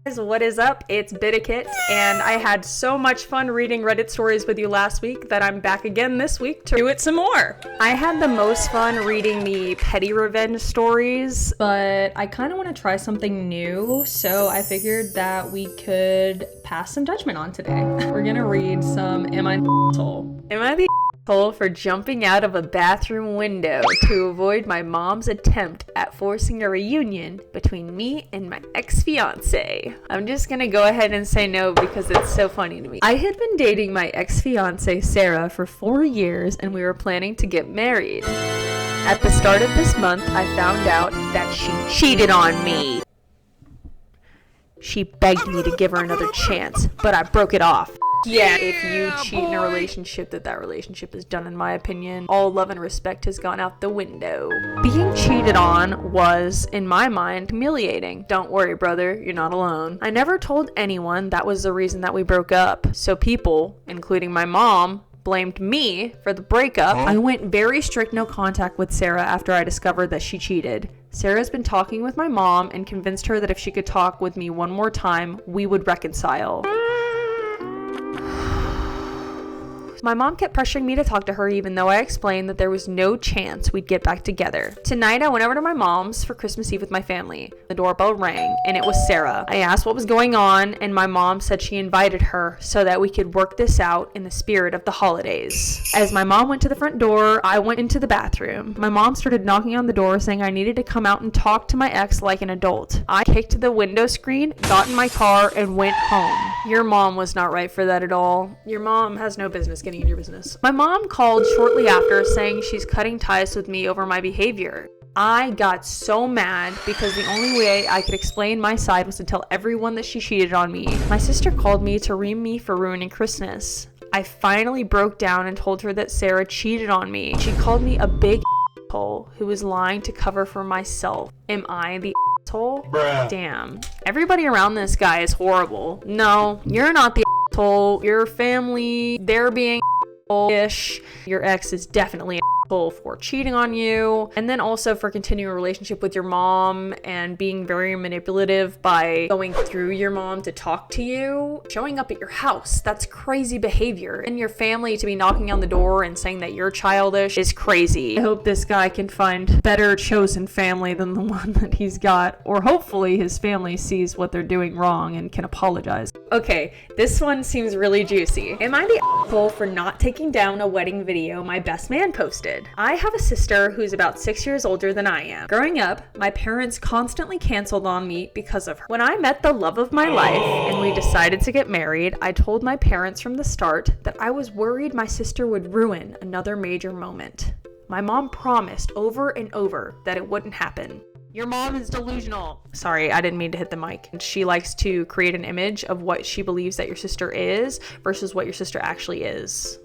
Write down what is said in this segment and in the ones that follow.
Guys, what is up? It's Bidikit, and I had so much fun reading Reddit stories with you last week that I'm back again this week to do it some more. I had the most fun reading the petty revenge stories, but I kind of want to try something new, so I figured that we could pass some judgment on today. We're gonna read some Am I the asshole? Am I the asshole for jumping out of a bathroom window to avoid my mom's attempt at forcing a reunion between me and my ex-fiance? I'm just gonna go ahead and say no because it's so funny to me. I had been dating my ex-fiance Sarah for 4 years and we were planning to get married. At the start of this month, I found out that she cheated on me. She begged me to give her another chance, but I broke it off. Yeah, if you cheat in a relationship, that relationship is done, in my opinion. All love and respect has gone out the window. Being cheated on was, in my mind, humiliating. Don't worry, brother, you're not alone. I never told anyone that was the reason that we broke up, so people, including my mom, blamed me for the breakup. I went very strict no contact with Sarah after I discovered that she cheated. Sarah's been talking with my mom and convinced her that if she could talk with me one more time, we would reconcile. My mom kept pressuring me to talk to her even though I explained that there was no chance we'd get back together. Tonight I went over to my mom's for Christmas Eve with my family. The doorbell rang and it was Sarah. I asked what was going on and my mom said she invited her so that we could work this out in the spirit of the holidays. As my mom went to the front door, I went into the bathroom. My mom started knocking on the door saying I needed to come out and talk to my ex like an adult. I kicked the window screen, got in my car, and went home. Your mom was not right for that at all. Your mom has no business getting in your business. My mom called shortly after saying she's cutting ties with me over my behavior. I got so mad because the only way I could explain my side was to tell everyone that she cheated on me. My sister called me to ream me for ruining Christmas. I finally broke down and told her that Sarah cheated on me. She called me a big asshole who was lying to cover for myself. Am I the asshole? Bruh. Damn. Everybody around this guy is horrible. No, you're not the asshole. Your family, they're being ish. Your ex is definitely an asshole for cheating on you, and then also for continuing a relationship with your mom and being very manipulative by going through your mom to talk to you. Showing up at your house, that's crazy behavior. And your family to be knocking on the door and saying that you're childish is crazy. I hope this guy can find better chosen family than the one that he's got, or hopefully his family sees what they're doing wrong and can apologize. Okay, this one seems really juicy. Am I the asshole for not taking down a wedding video my best man posted? I have a sister who's about 6 years older than I am. Growing up, my parents constantly canceled on me because of her. When I met the love of my life and we decided to get married, I told my parents from the start that I was worried my sister would ruin another major moment. My mom promised over and over that it wouldn't happen. Your mom is delusional. Sorry, I didn't mean to hit the mic. She likes to create an image of what she believes that your sister is versus what your sister actually is.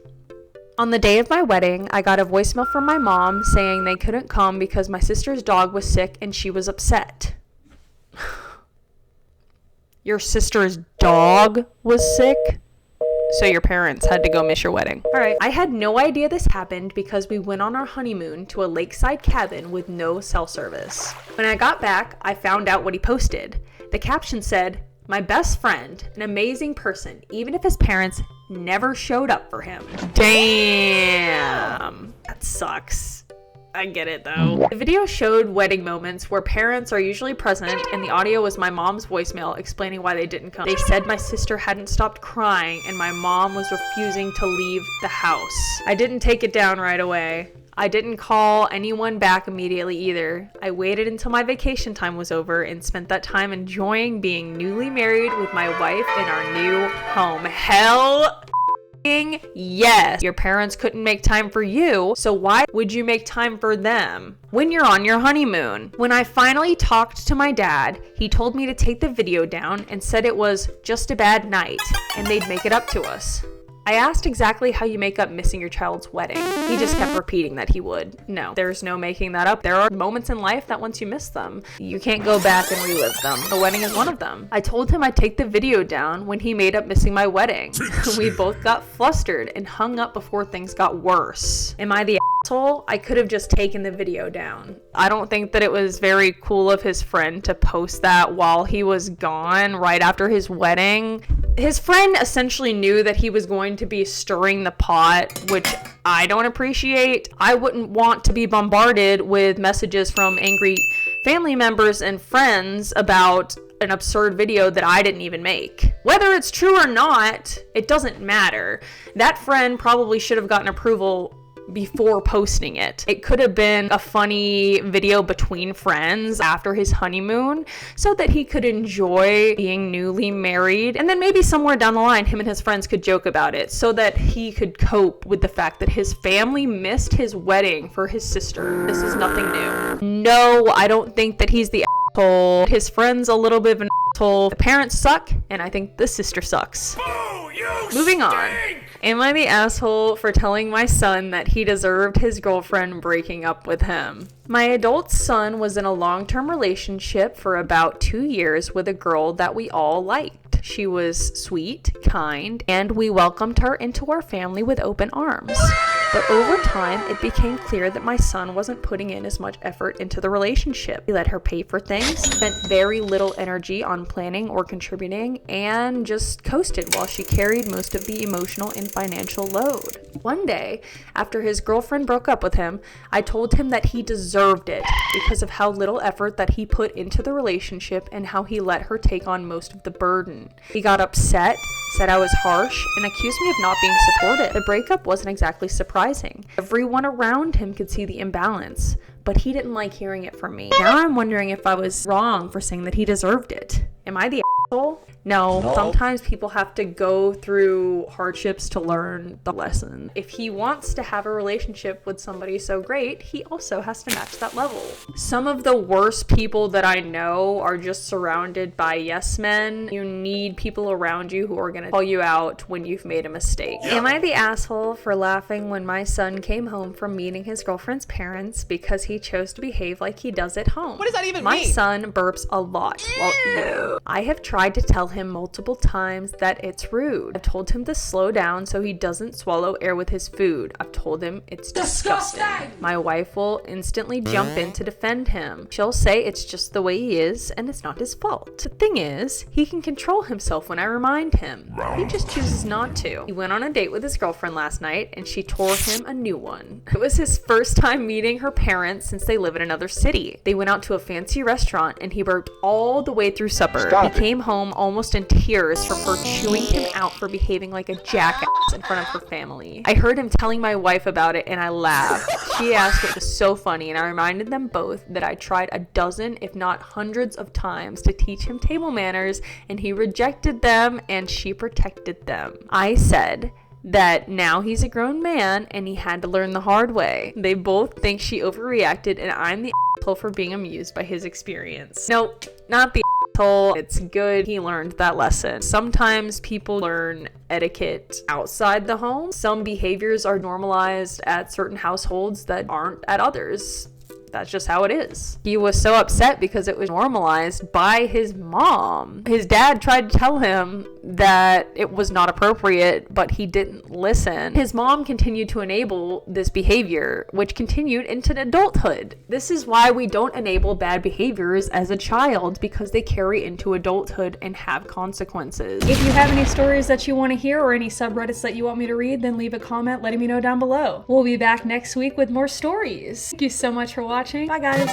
On the day of my wedding, I got a voicemail from my mom saying they couldn't come because my sister's dog was sick and she was upset. Your sister's dog was sick? So your parents had to go miss your wedding. All right, I had no idea this happened because we went on our honeymoon to a lakeside cabin with no cell service. When I got back, I found out what he posted. The caption said, "My best friend, an amazing person, even if his parents never showed up for him." Damn, that sucks. I get it though. The video showed wedding moments where parents are usually present, and the audio was my mom's voicemail explaining why they didn't come. They said my sister hadn't stopped crying and my mom was refusing to leave the house. I didn't take it down right away. I didn't call anyone back immediately either. I waited until my vacation time was over and spent that time enjoying being newly married with my wife in our new home. Hell yes. Your parents couldn't make time for you, so why would you make time for them when you're on your honeymoon? When I finally talked to my dad, he told me to take the video down and said it was just a bad night and they'd make it up to us. I asked exactly how you make up missing your child's wedding. He just kept repeating that he would. No, there's no making that up. There are moments in life that once you miss them, you can't go back and relive them. The wedding is one of them. I told him I'd take the video down when he made up missing my wedding. We both got flustered and hung up before things got worse. Am I the asshole, I could have just taken the video down. I don't think that it was very cool of his friend to post that while he was gone, right after his wedding. His friend essentially knew that he was going to be stirring the pot, which I don't appreciate. I wouldn't want to be bombarded with messages from angry family members and friends about an absurd video that I didn't even make. Whether it's true or not, it doesn't matter. That friend probably should have gotten approval before posting it. It could have been a funny video between friends after his honeymoon so that he could enjoy being newly married, and then maybe somewhere down the line him and his friends could joke about it so that he could cope with the fact that his family missed his wedding for his sister. This is nothing new. No, I don't think that he's the asshole. His friend's a little bit of an asshole. The parents suck, and I think the sister sucks. Moving on. Am I the asshole for telling my son that he deserved his girlfriend breaking up with him? My adult son was in a long-term relationship for about 2 years with a girl that we all liked. She was sweet, kind, and we welcomed her into our family with open arms. But over time, it became clear that my son wasn't putting in as much effort into the relationship. He let her pay for things, spent very little energy on planning or contributing, and just coasted while she carried most of the emotional and financial load. One day, after his girlfriend broke up with him, I told him that he deserved it because of how little effort that he put into the relationship and how he let her take on most of the burden. He got upset, said I was harsh, and accused me of not being supportive. The breakup wasn't exactly surprising. Everyone around him could see the imbalance, but he didn't like hearing it from me. Now I'm wondering if I was wrong for saying that he deserved it. Am I the asshole? No. Sometimes people have to go through hardships to learn the lesson. If he wants to have a relationship with somebody so great, he also has to match that level. Some of the worst people that I know are just surrounded by yes men. You need people around you who are going to call you out when you've made a mistake. Am I the asshole for laughing when my son came home from meeting his girlfriend's parents because he chose to behave like he does at home? What does that even mean? My son burps a lot while eating. I have tried to tell him multiple times that it's rude. I've told him to slow down so he doesn't swallow air with his food. I've told him it's disgusting. My wife will instantly jump in to defend him. She'll say it's just the way he is and it's not his fault. The thing is, he can control himself when I remind him. He just chooses not to. He went on a date with his girlfriend last night and she tore him a new one. It was his first time meeting her parents since they live in another city. They went out to a fancy restaurant and he burped all the way through supper. He came home almost in tears from her chewing him out for behaving like a jackass in front of her family. I heard him telling my wife about it and I laughed. She asked it was so funny and I reminded them both that I tried a dozen if not hundreds of times to teach him table manners and he rejected them and she protected them. I said that now he's a grown man and he had to learn the hard way. They both think she overreacted and I'm the asshole for being amused by his experience. Nope, not the asshole. It's good he learned that lesson. Sometimes people learn etiquette outside the home. Some behaviors are normalized at certain households that aren't at others. That's just how it is. He was so upset because it was normalized by his mom. His dad tried to tell him that it was not appropriate, but he didn't listen. His mom continued to enable this behavior, which continued into adulthood. This is why we don't enable bad behaviors as a child, because they carry into adulthood and have consequences. If you have any stories that you want to hear or any subreddits that you want me to read, then leave a comment letting me know down below. We'll be back next week with more stories. Thank you so much for watching. Bye guys.